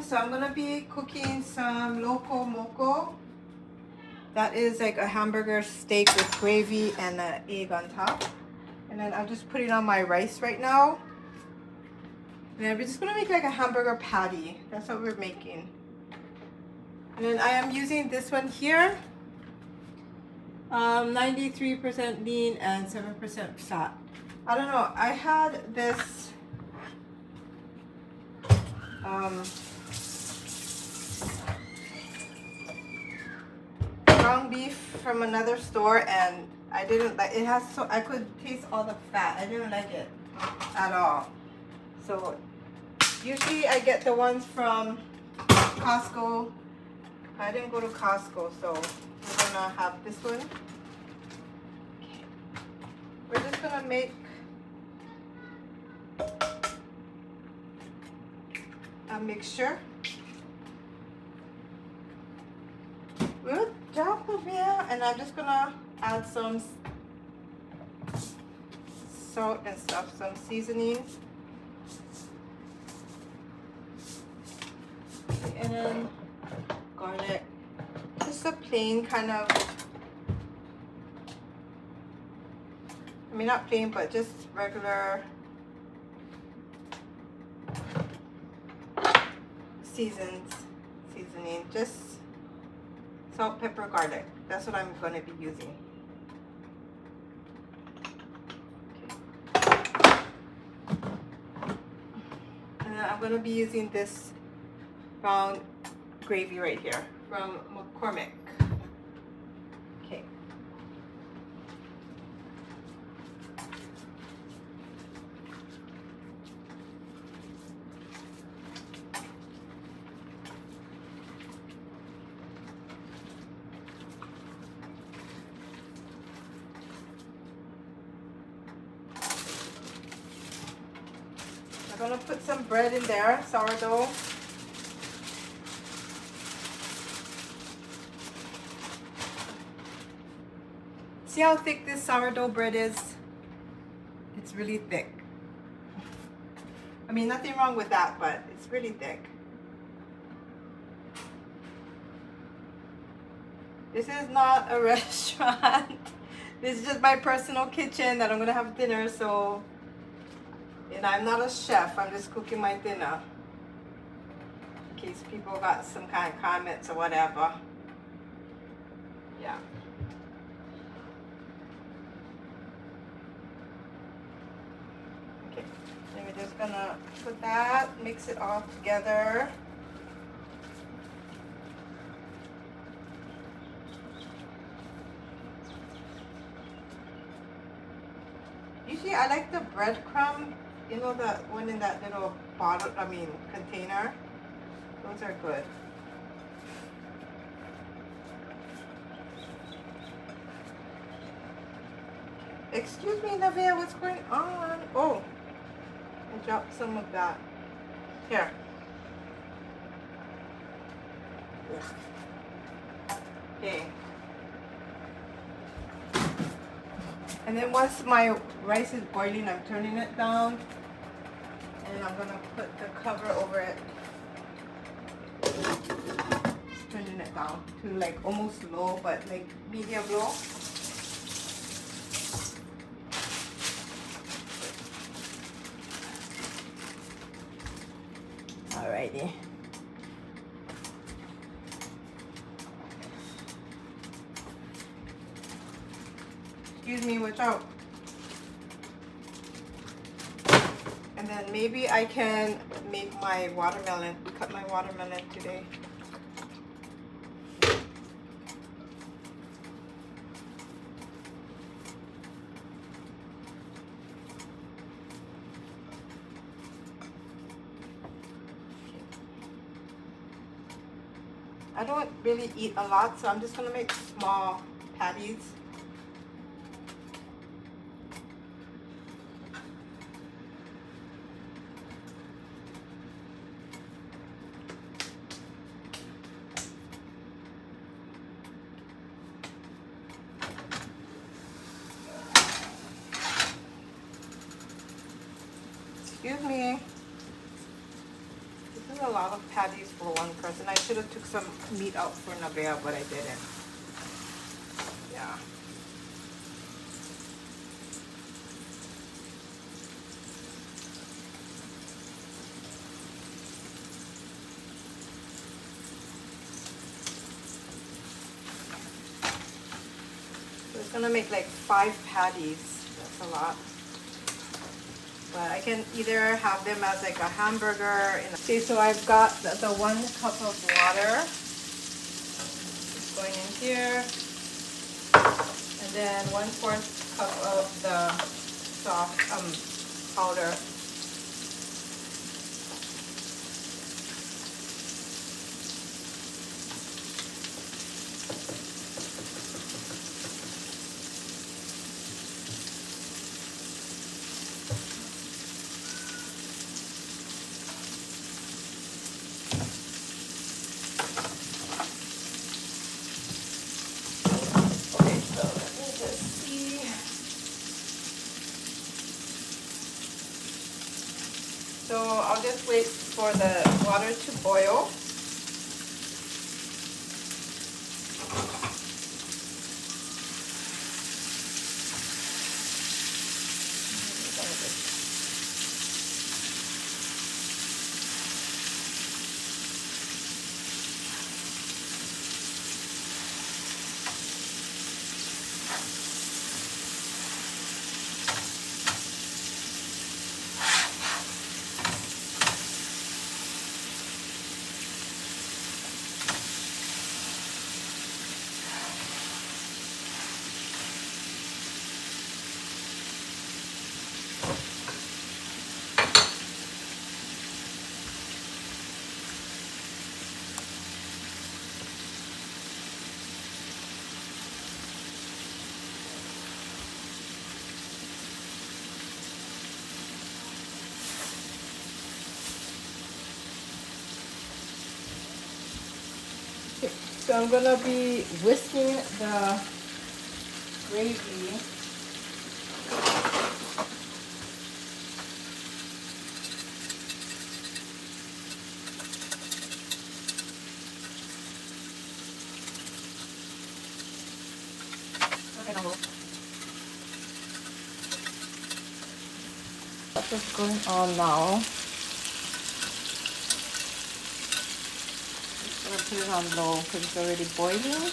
So I'm gonna be cooking some Loco Moco. That is like a hamburger steak with gravy and an egg on top. And then I'll just put it on my rice right now. And then we're just gonna make like a hamburger patty. That's what we're making. And then I am using this one here. 93% lean and 7% fat. I don't know, I had this ground beef from another store, and I didn't like it. Has so I could taste all the fat. I didn't like it at all. So usually I get the ones from Costco. I didn't go to Costco, so we're gonna have this one. Okay. We're just gonna make a mixture. Good job, Olivia. And I'm just gonna add some salt and stuff, some seasoning. And then garlic. Just a plain kind of, I mean not plain, but just regular seasoning. Just salt, pepper, garlic. That's what I'm going to be using. Okay. And then I'm going to be using this brown gravy right here from McCormick. Okay. I'm gonna put some bread in there, sourdough. See how thick this sourdough bread is? It's really thick. I mean, nothing wrong with that, but it's really thick. This is not a restaurant. This is just my personal kitchen that I'm gonna have dinner, so and I'm not a chef, I'm just cooking my dinner. In case people got some kind of comments or whatever. Yeah. Okay, then we're just gonna put that, mix it all together. Usually I like the breadcrumb, you know, the one in that little bottle, I mean container. Those are good. Excuse me, Navia, what's going on? Oh, I dropped some of that. Here. Okay. And then once my rice is boiling, I'm turning it down. And I'm gonna put the cover over it. Turning it down to like almost low, but like medium low. Alrighty. Excuse me, watch out. And then maybe I can make my watermelon, cut my watermelon today. I don't really eat a lot, so I'm just gonna make small patties. Excuse me. This is a lot lot of patties for one person. I should have took some meat out for Nabea, but I didn't. Yeah. So it's gonna make like 5 patties. That's a lot. But I can either have them as like a hamburger. Okay, so I've got the 1 cup of water going in here, and then 1/4 cup of the soft powder. So I'll just wait for the water to boil. So I'm gonna be whisking the gravy. That's what's going on now. I'm gonna put it on low because it's already boiling.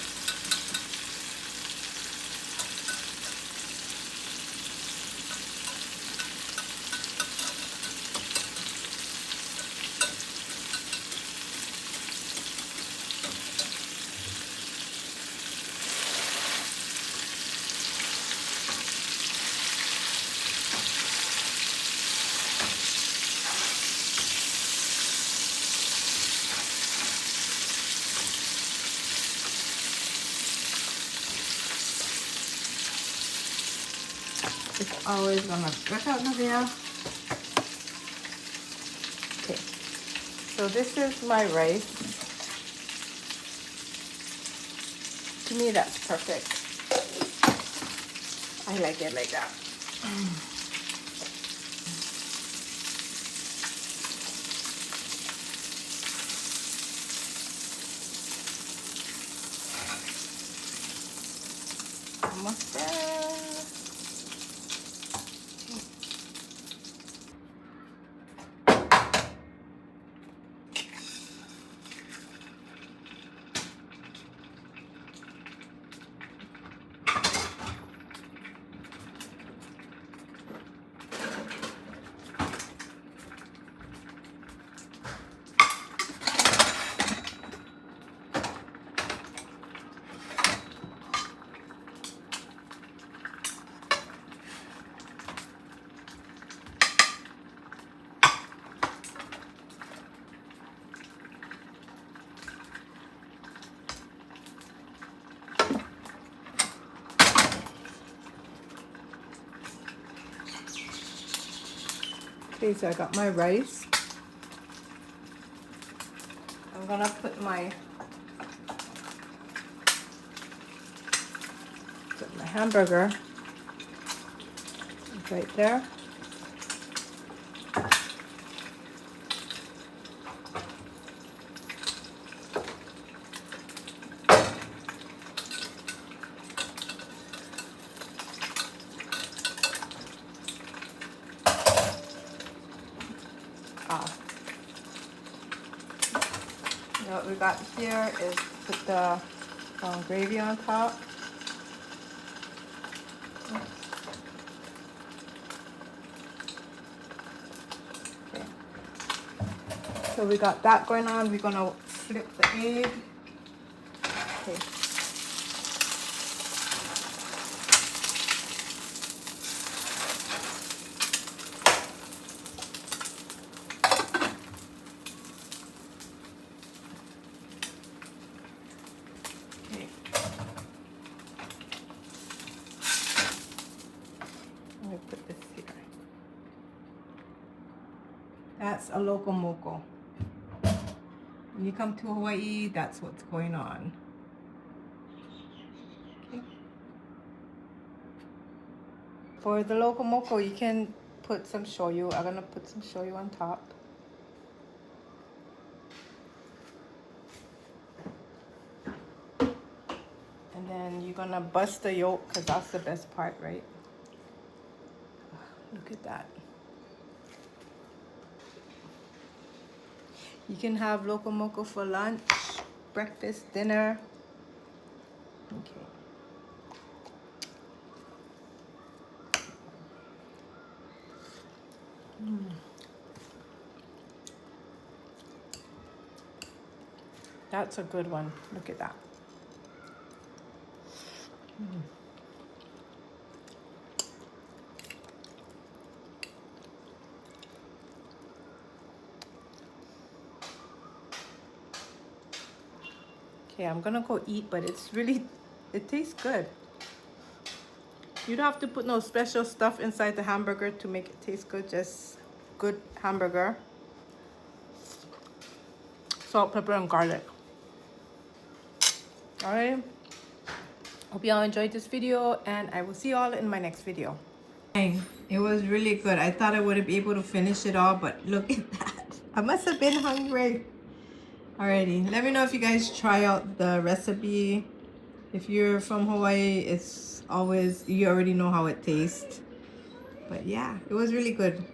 It's always gonna work out, Nabea. Okay, so this is my rice. To me, that's perfect. I like it like that. Almost there. Okay, so I got my rice. I'm gonna put my hamburger right there. What we got here is put the gravy on top. Okay. So we got that going on. We're gonna flip the egg. Okay. Let me put this here. That's a Loco Moco. When you come to Hawaii, that's what's going on. Okay. For the Loco Moco, you can put some shoyu. I'm gonna put some shoyu on top. And then you're gonna bust the yolk because that's the best part, right? Look at that. You can have Loco Moco for lunch, breakfast, dinner. Okay. That's a good one. Look at that. Okay, I'm gonna go eat, but it's really, it tastes good. You don't have to put no special stuff inside the hamburger to make it taste good, just good hamburger. Salt, pepper, and garlic. Alright. Hope y'all enjoyed this video, and I will see y'all in my next video. It was really good. I thought I wouldn't be able to finish it all, but look at that. I must have been hungry. Alrighty, let me know if you guys try out the recipe. If you're from Hawaii, it's always, you already know how it tastes. But yeah, it was really good.